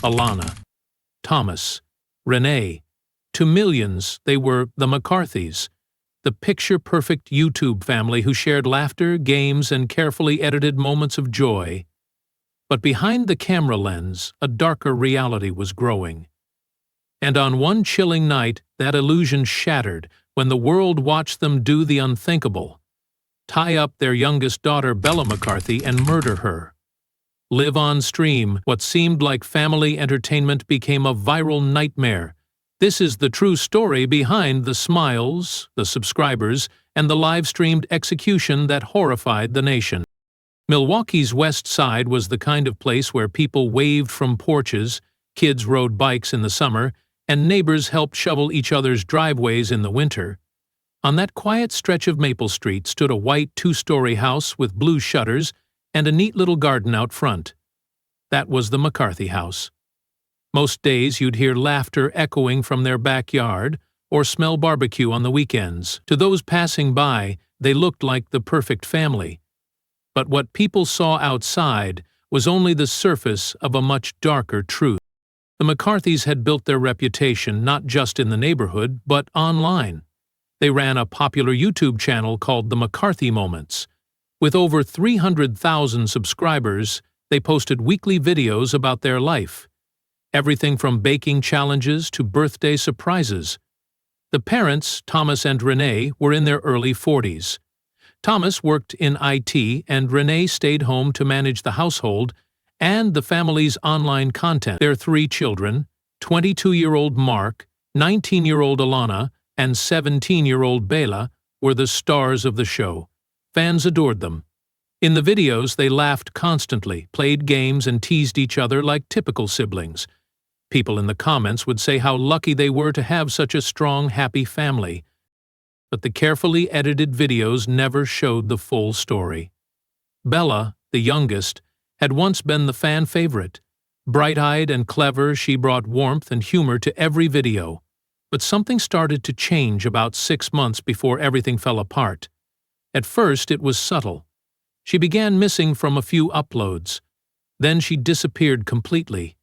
Alana, Thomas, Renee. To millions, they were the McCarthys, the picture-perfect YouTube family who shared laughter, games, and carefully edited moments of joy. But behind the camera lens, a darker reality was growing. And on one chilling night, that illusion shattered when the world watched them do the unthinkable: tie up their youngest daughter, Bella McCarthy, and murder her. Live on stream, what seemed like family entertainment became a viral nightmare. This is the true story behind the smiles, the subscribers, and the live-streamed execution that horrified the nation. Milwaukee's West Side was the kind of place where people waved from porches, kids rode bikes in the summer, and neighbors helped shovel each other's driveways in the winter. On that quiet stretch of Maple Street stood a white two-story house with blue shutters and a neat little garden out front. That was the McCarthy house. Most days you'd hear laughter echoing from their backyard or smell barbecue on the weekends. To those passing by, they looked like the perfect family. But what people saw outside was only the surface of a much darker truth. The McCarthys had built their reputation not just in the neighborhood, but online. They ran a popular YouTube channel called The McCarthy Moments. With over 300,000 subscribers, they posted weekly videos about their life. Everything from baking challenges to birthday surprises. The parents, Thomas and Renee, were in their early 40s. Thomas worked in IT and Renee stayed home to manage the household and the family's online content. Their 3 children, 22-year-old Mark, 19-year-old Alana, and 17-year-old Bella, were the stars of the show. Fans adored them. In the videos, they laughed constantly, played games, and teased each other like typical siblings. People in the comments would say how lucky they were to have such a strong, happy family. But the carefully edited videos never showed the full story. Bella, the youngest, had once been the fan favorite. Bright-eyed and clever, she brought warmth and humor to every video. But something started to change about 6 months before everything fell apart. At first, it was subtle. She began missing from a few uploads. Then she disappeared completely.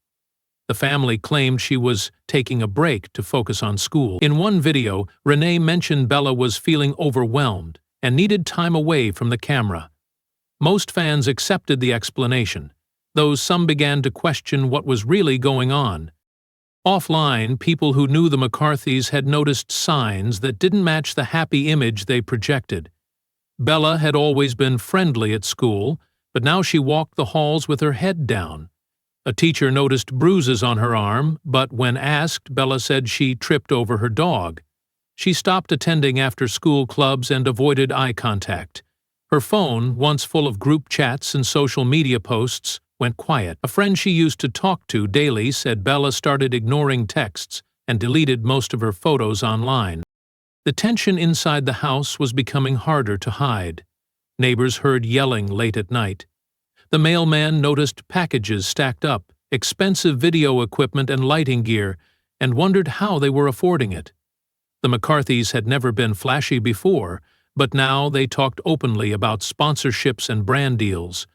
The family claimed she was taking a break to focus on school. In one video, Renee mentioned Bella was feeling overwhelmed and needed time away from the camera. Most fans accepted the explanation, though some began to question what was really going on. Offline, people who knew the McCarthys had noticed signs that didn't match the happy image they projected. Bella had always been friendly at school, but now she walked the halls with her head down. A teacher noticed bruises on her arm, but when asked, Bella said she tripped over her dog. She stopped attending after-school clubs and avoided eye contact. Her phone, once full of group chats and social media posts, went quiet. A friend she used to talk to daily said Bella started ignoring texts and deleted most of her photos online. The tension inside the house was becoming harder to hide. Neighbors heard yelling late at night. The mailman noticed packages stacked up, expensive video equipment and lighting gear, and wondered how they were affording it. The McCarthys had never been flashy before, but now they talked openly about sponsorships and brand deals.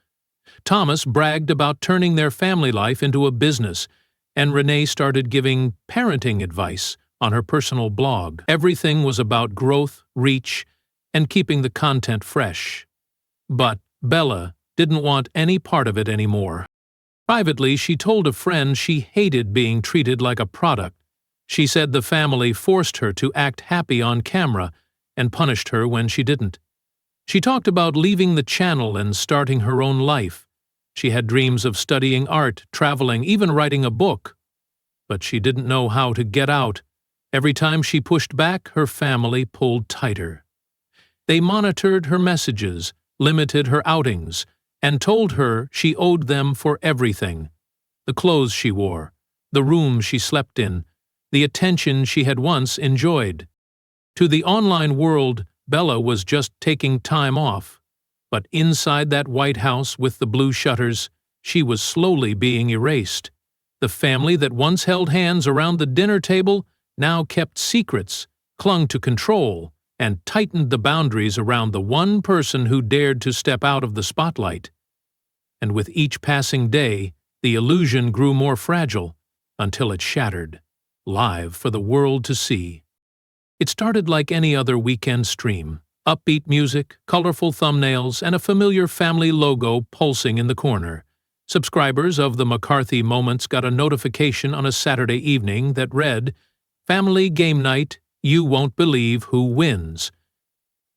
Thomas bragged about turning their family life into a business, and Renee started giving parenting advice on her personal blog. Everything was about growth, reach, and keeping the content fresh. But Bella didn't want any part of it anymore. Privately, she told a friend she hated being treated like a product. She said the family forced her to act happy on camera and punished her when she didn't. She talked about leaving the channel and starting her own life. She had dreams of studying art, traveling, even writing a book. But she didn't know how to get out. Every time she pushed back, her family pulled tighter. They monitored her messages, limited her outings, and told her she owed them for everything: the clothes she wore, the room she slept in, the attention she had once enjoyed. To the online world, Bella was just taking time off, but inside that White House with the blue shutters, she was slowly being erased. The family that once held hands around the dinner table now kept secrets, clung to control, and tightened the boundaries around the one person who dared to step out of the spotlight. And with each passing day, The illusion grew more fragile until it shattered, live for the world to see. It started like any other weekend stream. Upbeat music, colorful thumbnails, and a familiar family logo pulsing in the corner. Subscribers of the McCarthy Moments got a notification on a Saturday evening that read, "Family Game Night, You Won't Believe Who Wins."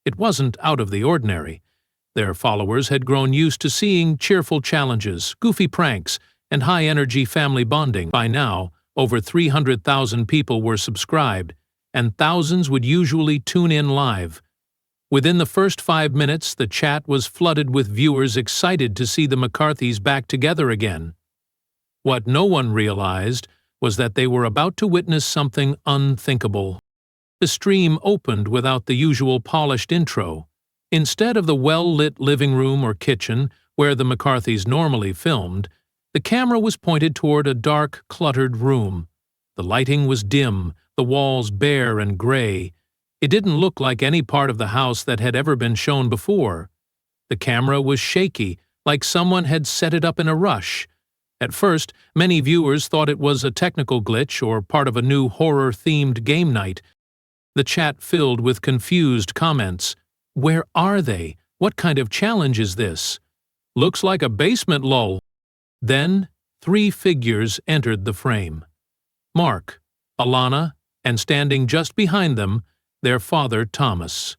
It wasn't out of the ordinary. Their followers had grown used to seeing cheerful challenges, goofy pranks, and high-energy family bonding. By now, over 300,000 people were subscribed, and thousands would usually tune in live. Within the first 5 minutes, the chat was flooded with viewers excited to see the McCarthys back together again. What no one realized was that they were about to witness something unthinkable. The stream opened without the usual polished intro. Instead of the well-lit living room or kitchen where the McCarthys normally filmed, the camera was pointed toward a dark, cluttered room. The lighting was dim, the walls bare and gray. It didn't look like any part of the house that had ever been shown before. The camera was shaky, like someone had set it up in a rush. At first, many viewers thought it was a technical glitch or part of a new horror-themed game night. The chat filled with confused comments. "Where are they? What kind of challenge is this? Looks like a basement lull." Then, 3 figures entered the frame. Mark, Alana, and standing just behind them, their father Thomas.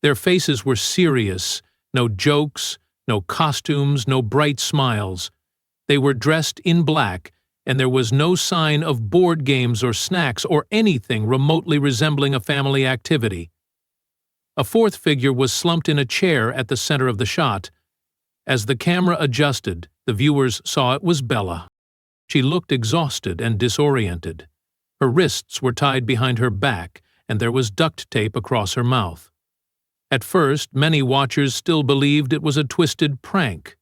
Their faces were serious, no jokes, no costumes, no bright smiles. They were dressed in black, and there was no sign of board games or snacks or anything remotely resembling a family activity. A 4th figure was slumped in a chair at the center of the shot. As the camera adjusted, the viewers saw it was Bella. She looked exhausted and disoriented. Her wrists were tied behind her back, and there was duct tape across her mouth. At first, many watchers still believed it was a twisted prank.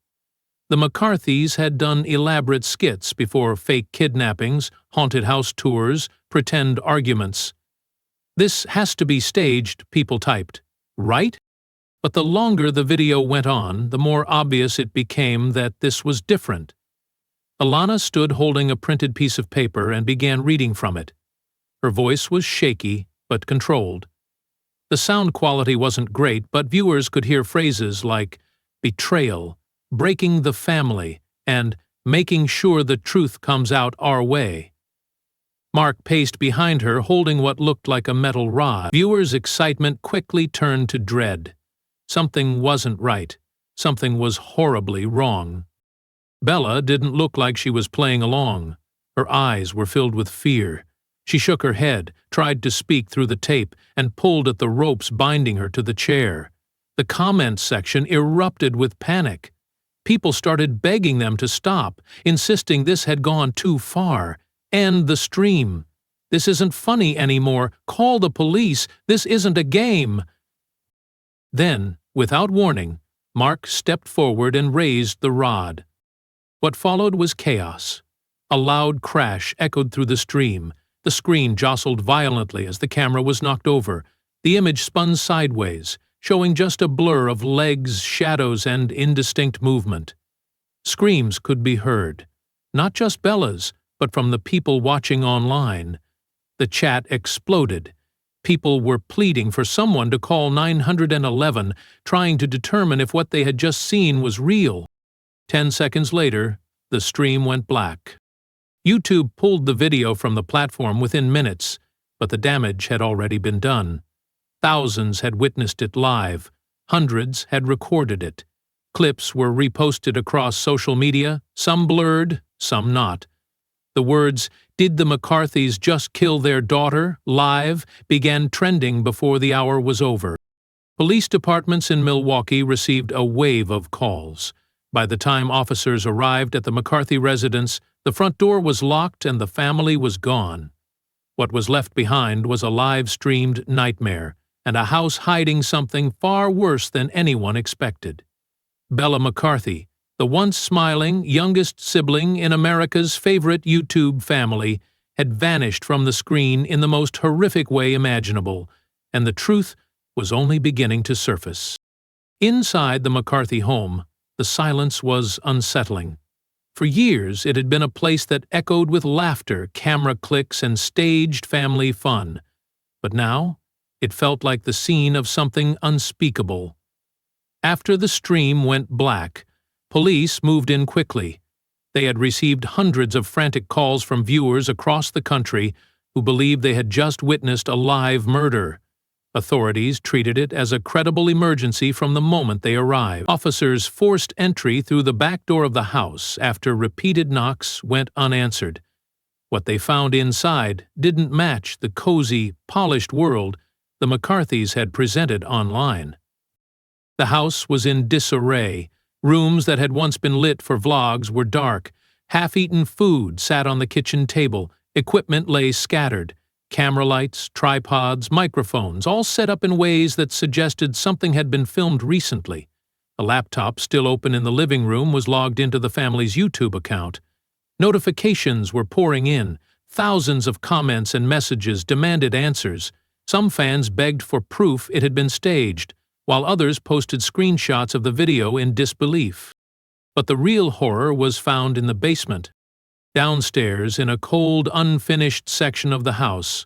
The McCarthys had done elaborate skits before fake kidnappings, haunted house tours, pretend arguments. "This has to be staged," people typed. "Right?" But the longer the video went on, the more obvious it became that this was different. Alana stood holding a printed piece of paper and began reading from it. Her voice was shaky, but controlled. The sound quality wasn't great, but viewers could hear phrases like betrayal, breaking the family, and making sure the truth comes out our way. Mark paced behind her, holding what looked like a metal rod. Viewers' excitement quickly turned to dread. Something wasn't right. Something was horribly wrong. Bella didn't look like she was playing along. Her eyes were filled with fear. She shook her head, tried to speak through the tape, and pulled at the ropes binding her to the chair. The comments section erupted with panic. People started begging them to stop, insisting this had gone too far. End the stream. This isn't funny anymore. Call the police. This isn't a game. Then, without warning, Mark stepped forward and raised the rod. What followed was chaos. A loud crash echoed through the stream. The screen jostled violently as the camera was knocked over. The image spun sideways, showing just a blur of legs, shadows, and indistinct movement. Screams could be heard, not just Bella's, but from the people watching online. The chat exploded. People were pleading for someone to call 911, trying to determine if what they had just seen was real. 10 seconds later, the stream went black. YouTube pulled the video from the platform within minutes, but the damage had already been done. Thousands had witnessed it live. Hundreds had recorded it. Clips were reposted across social media, some blurred, some not. The words, "Did the McCarthys just kill their daughter?" live began trending before the hour was over. Police departments in Milwaukee received a wave of calls. By the time officers arrived at the McCarthy residence, the front door was locked and the family was gone. What was left behind was a live-streamed nightmare, and a house hiding something far worse than anyone expected. Bella McCarthy, the once smiling youngest sibling in America's favorite YouTube family, had vanished from the screen in the most horrific way imaginable, and the truth was only beginning to surface. Inside the McCarthy home, the silence was unsettling. For years, it had been a place that echoed with laughter, camera clicks, and staged family fun. But now, it felt like the scene of something unspeakable. After the stream went black, police moved in quickly. They had received hundreds of frantic calls from viewers across the country who believed they had just witnessed a live murder. Authorities treated it as a credible emergency from the moment they arrived. Officers forced entry through the back door of the house after repeated knocks went unanswered. What they found inside didn't match the cozy, polished world the McCarthys had presented online. The house was in disarray. Rooms that had once been lit for vlogs were dark. Half-eaten food sat on the kitchen table. Equipment lay scattered. Camera lights, tripods, microphones, all set up in ways that suggested something had been filmed recently. A laptop still open in the living room was logged into the family's YouTube account. Notifications were pouring in. Thousands of comments and messages demanded answers. Some fans begged for proof it had been staged, while others posted screenshots of the video in disbelief. But the real horror was found in the basement. Downstairs, in a cold, unfinished section of the house,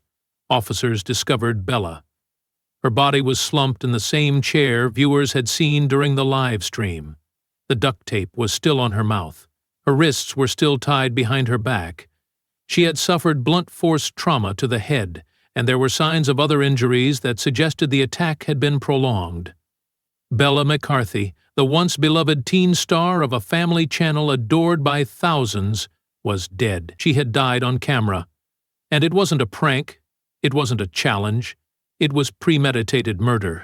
officers discovered Bella. Her body was slumped in the same chair viewers had seen during the live stream. The duct tape was still on her mouth. Her wrists were still tied behind her back. She had suffered blunt force trauma to the head, and there were signs of other injuries that suggested the attack had been prolonged. Bella McCarthy, the once beloved teen star of a family channel adored by thousands, was dead. She had died on camera. And it wasn't a prank. It wasn't a challenge. It was premeditated murder.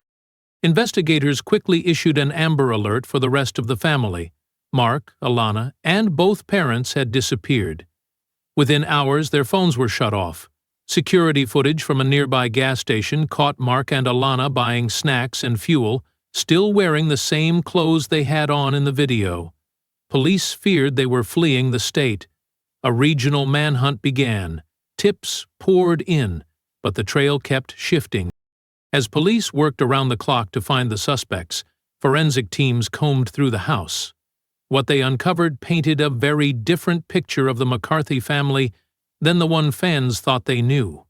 Investigators quickly issued an Amber Alert for the rest of the family. Mark, Alana, and both parents had disappeared. Within hours, their phones were shut off. Security footage from a nearby gas station caught Mark and Alana buying snacks and fuel, still wearing the same clothes they had on in the video. Police feared they were fleeing the state. A regional manhunt began. Tips poured in, but the trail kept shifting. As police worked around the clock to find the suspects, forensic teams combed through the house. What they uncovered painted a very different picture of the McCarthy family than the one fans thought they knew.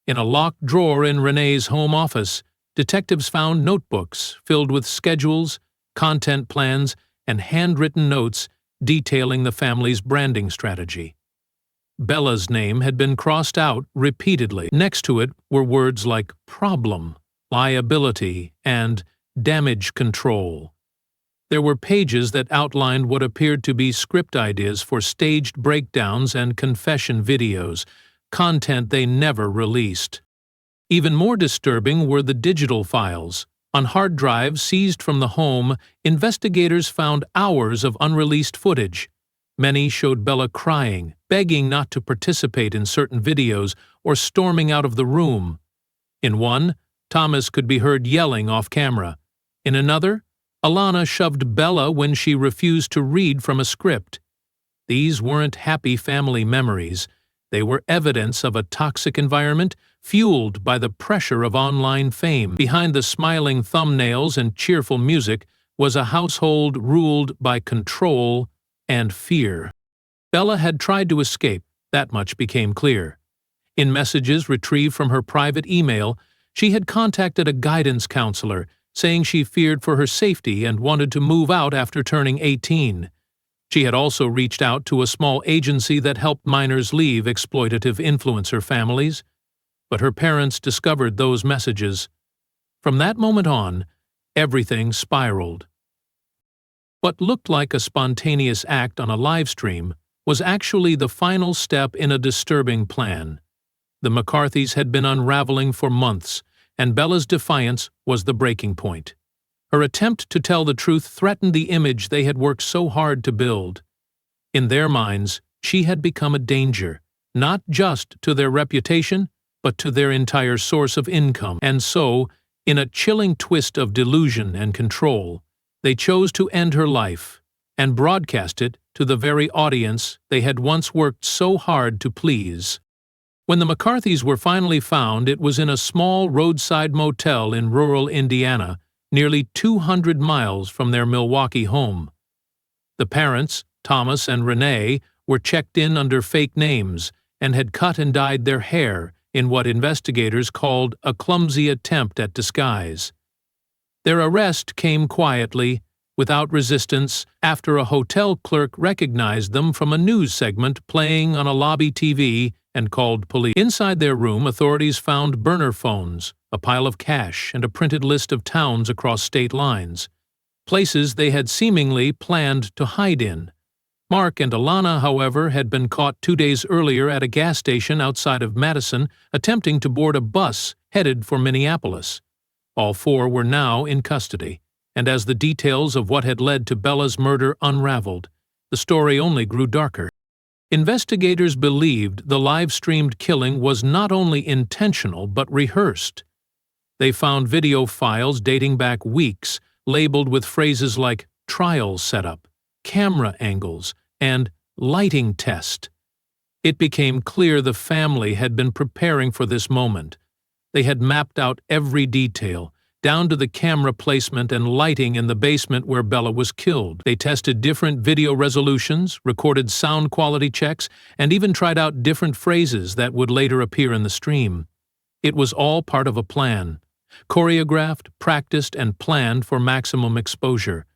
In a locked drawer in Renee's home office, detectives found notebooks filled with schedules, content plans, and handwritten notes detailing the family's branding strategy. Bella's name had been crossed out repeatedly. Next to it were words like problem, liability, and damage control. There were pages that outlined what appeared to be script ideas for staged breakdowns and confession videos, content they never released. Even more disturbing were the digital files. On hard drives seized from the home, investigators found hours of unreleased footage. Many showed Bella crying, begging not to participate in certain videos, or storming out of the room. In one, Thomas could be heard yelling off camera. In another, Alana shoved Bella when she refused to read from a script. These weren't happy family memories. They were evidence of a toxic environment fueled by the pressure of online fame. Behind the smiling thumbnails and cheerful music was a household ruled by control and fear. Bella had tried to escape, that much became clear. In messages retrieved from her private email, she had contacted a guidance counselor, saying she feared for her safety and wanted to move out after turning 18. She had also reached out to a small agency that helped minors leave exploitative influencer families. But her parents discovered those messages. From that moment on, everything spiraled. What looked like a spontaneous act on a live stream was actually the final step in a disturbing plan. The McCarthys had been unraveling for months, and Bella's defiance was the breaking point. Her attempt to tell the truth threatened the image they had worked so hard to build. In their minds, she had become a danger, not just to their reputation, but to their entire source of income. And so, in a chilling twist of delusion and control, they chose to end her life and broadcast it to the very audience they had once worked so hard to please. When the McCarthys were finally found, it was in a small roadside motel in rural Indiana, nearly 200 miles from their Milwaukee home. The parents, Thomas and Renee were checked in under fake names and had cut and dyed their hair in what investigators called a clumsy attempt at disguise. Their arrest came quietly, without resistance, after a hotel clerk recognized them from a news segment playing on a lobby TV and called police. Inside their room, authorities found burner phones, a pile of cash, and a printed list of towns across state lines, places they had seemingly planned to hide in. Mark and Alana, however, had been caught 2 days earlier at a gas station outside of Madison attempting to board a bus headed for Minneapolis. All four were now in custody, and as the details of what had led to Bella's murder unraveled, the story only grew darker. Investigators believed the live-streamed killing was not only intentional but rehearsed. They found video files dating back weeks, labeled with phrases like trial setup, camera angles, and lighting test. It became clear the family had been preparing for this moment. They had mapped out every detail, down to the camera placement and lighting in the basement where Bella was killed. They tested different video resolutions, recorded sound quality checks, and even tried out different phrases that would later appear in the stream. It was all part of a plan, choreographed, practiced, and planned for maximum exposure.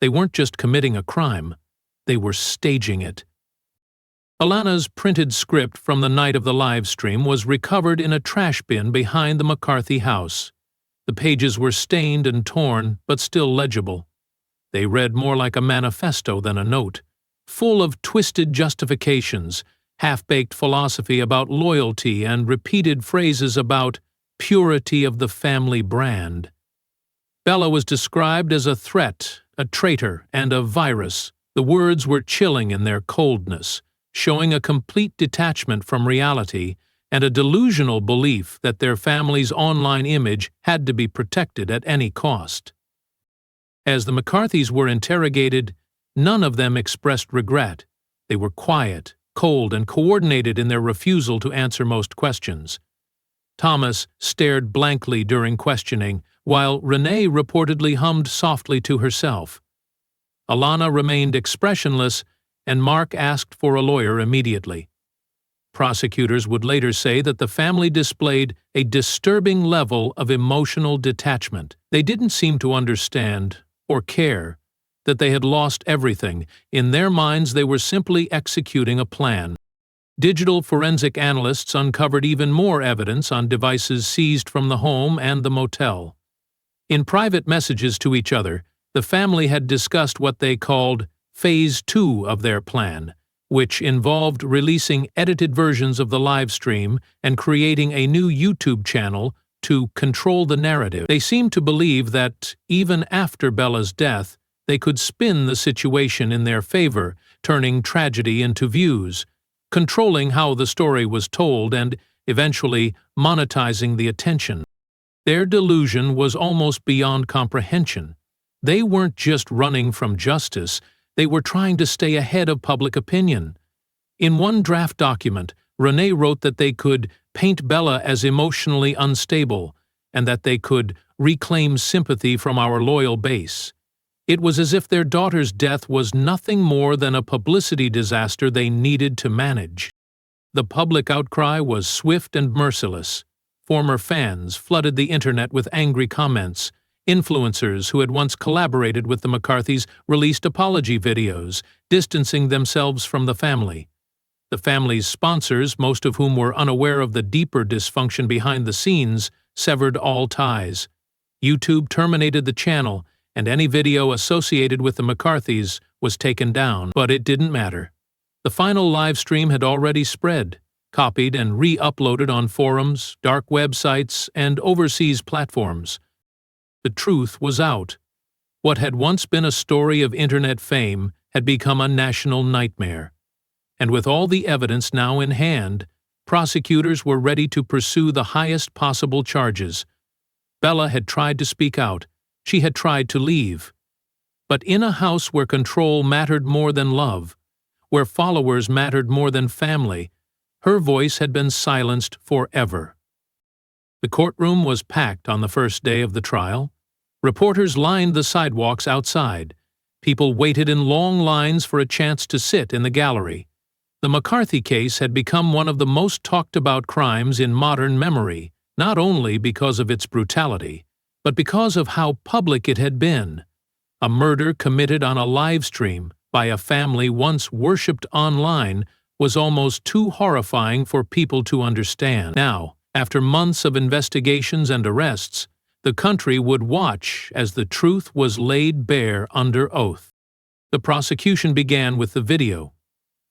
They weren't just committing a crime, they were staging it. Alana's printed script from the night of the live stream was recovered in a trash bin behind the McCarthy house. The pages were stained and torn, but still legible. They read more like a manifesto than a note, full of twisted justifications, half-baked philosophy about loyalty, and repeated phrases about purity of the family brand. Bella was described as a threat, a traitor, and a virus. The words were chilling in their coldness, showing a complete detachment from reality and a delusional belief that their family's online image had to be protected at any cost. As the McCarthys were interrogated, none of them expressed regret. They were quiet, cold, and coordinated in their refusal to answer most questions. Thomas stared blankly during questioning, while Renee reportedly hummed softly to herself. Alana remained expressionless, and Mark asked for a lawyer immediately. Prosecutors would later say that the family displayed a disturbing level of emotional detachment. They didn't seem to understand, or care, that they had lost everything. In their minds, they were simply executing a plan. Digital forensic analysts uncovered even more evidence on devices seized from the home and the motel. In private messages to each other, the family had discussed what they called Phase 2 of their plan, which involved releasing edited versions of the live stream and creating a new YouTube channel to control the narrative. They seemed to believe that, even after Bella's death, they could spin the situation in their favor, turning tragedy into views, controlling how the story was told, and eventually monetizing the attention. Their delusion was almost beyond comprehension. They weren't just running from justice, they were trying to stay ahead of public opinion. In one draft document, Renee wrote that they could paint Bella as emotionally unstable and that they could reclaim sympathy from our loyal base. It was as if their daughter's death was nothing more than a publicity disaster they needed to manage. The public outcry was swift and merciless. Former fans flooded the internet with angry comments. Influencers who had once collaborated with the McCarthys released apology videos, distancing themselves from the family. The family's sponsors, most of whom were unaware of the deeper dysfunction behind the scenes, severed all ties. YouTube terminated the channel, and any video associated with the McCarthys was taken down, but it didn't matter. The final live stream had already spread, copied and re-uploaded on forums, dark websites, and overseas platforms. The truth was out. What had once been a story of internet fame had become a national nightmare. And with all the evidence now in hand, prosecutors were ready to pursue the highest possible charges. Bella had tried to speak out. She had tried to leave. But in a house where control mattered more than love, where followers mattered more than family, her voice had been silenced forever. The courtroom was packed on the first day of the trial. Reporters lined the sidewalks outside. People waited in long lines for a chance to sit in the gallery. The McCarthy case had become one of the most talked about crimes in modern memory, not only because of its brutality, but because of how public it had been. A murder committed on a live stream by a family once worshipped online was almost too horrifying for people to understand. Now, after months of investigations and arrests, the country would watch as the truth was laid bare under oath. The prosecution began with the video.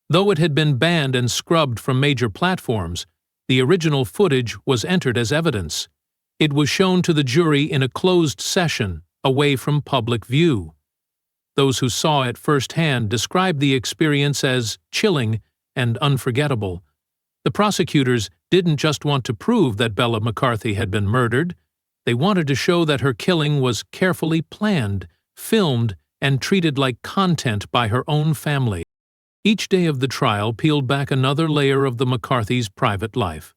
Though it had been banned and scrubbed from major platforms, the original footage was entered as evidence. It was shown to the jury in a closed session, away from public view. Those who saw it firsthand described the experience as chilling and unforgettable. The prosecutors didn't just want to prove that Bella McCarthy had been murdered. They wanted to show that her killing was carefully planned, filmed, and treated like content by her own family. Each day of the trial peeled back another layer of the McCarthys' private life.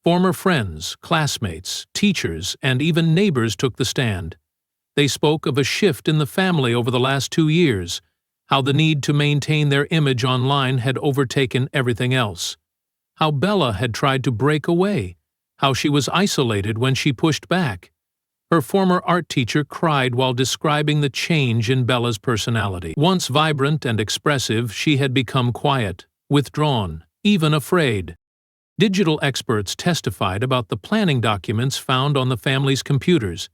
Former friends, classmates, teachers, and even neighbors took the stand. They spoke of a shift in the family over the last 2 years, how the need to maintain their image online had overtaken everything else, how Bella had tried to break away, how she was isolated when she pushed back. Her former art teacher cried while describing the change in Bella's personality. Once vibrant and expressive, she had become quiet, withdrawn, even afraid. Digital experts testified about the planning documents found on the family's computers.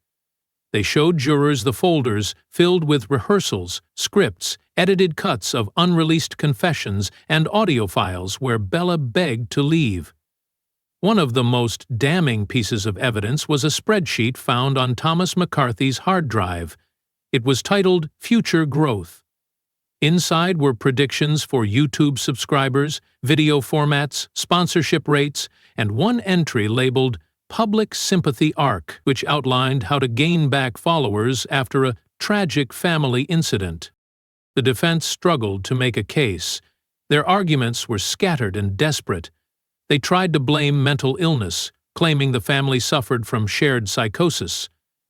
They showed jurors the folders filled with rehearsals, scripts, edited cuts of unreleased confessions, and audio files where Bella begged to leave. One of the most damning pieces of evidence was a spreadsheet found on Thomas McCarthy's hard drive. It was titled Future Growth. Inside were predictions for YouTube subscribers, video formats, sponsorship rates, and one entry labeled Public Sympathy Arc, which outlined how to gain back followers after a tragic family incident. The defense struggled to make a case. Their arguments were scattered and desperate. They tried to blame mental illness, claiming the family suffered from shared psychosis.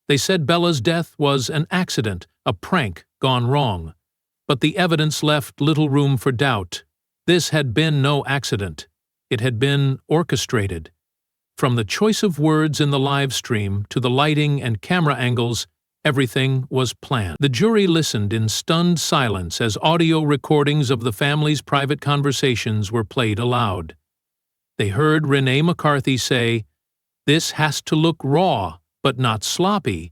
They said Bella's death was an accident, a prank gone wrong. But the evidence left little room for doubt. This had been no accident. It had been orchestrated. From the choice of words in the live stream to the lighting and camera angles, everything was planned. The jury listened in stunned silence as audio recordings of the family's private conversations were played aloud. They heard Renee McCarthy say, "This has to look raw, but not sloppy,"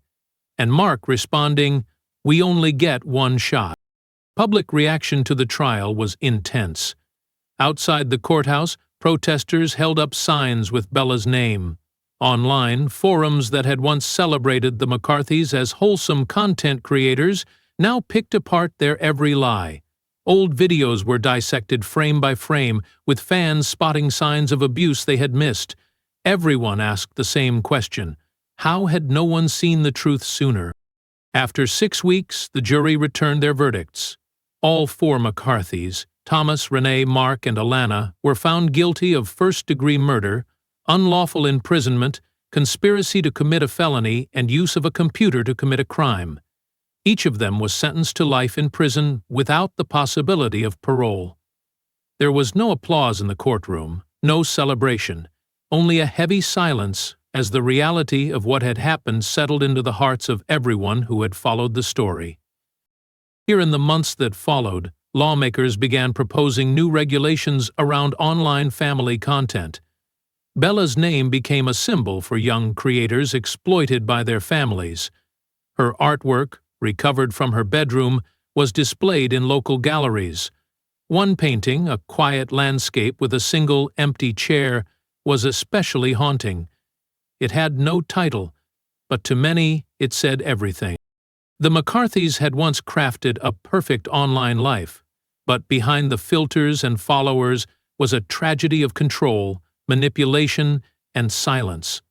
and Mark responding, "We only get one shot." Public reaction to the trial was intense. Outside the courthouse, protesters held up signs with Bella's name. Online, forums that had once celebrated the McCarthys as wholesome content creators now picked apart their every lie. Old videos were dissected frame by frame, with fans spotting signs of abuse they had missed. Everyone asked the same question: how had no one seen the truth sooner? After 6 weeks, the jury returned their verdicts. All 4 McCarthys, Thomas, Renee, Mark, and Alana, were found guilty of first-degree murder, unlawful imprisonment, conspiracy to commit a felony, and use of a computer to commit a crime. Each of them was sentenced to life in prison without the possibility of parole. There was no applause in the courtroom, no celebration, only a heavy silence as the reality of what had happened settled into the hearts of everyone who had followed the story. Here in the months that followed, lawmakers began proposing new regulations around online family content. Bella's name became a symbol for young creators exploited by their families. Her artwork, recovered from her bedroom, was displayed in local galleries. One painting, a quiet landscape with a single empty chair, was especially haunting. It had no title, but to many it said everything. The McCarthys had once crafted a perfect online life, but behind the filters and followers was a tragedy of control, manipulation, and silence.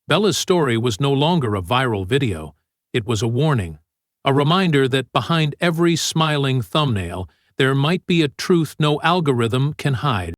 Bella's story was no longer a viral video. It was a warning, a reminder that behind every smiling thumbnail there might be a truth no algorithm can hide.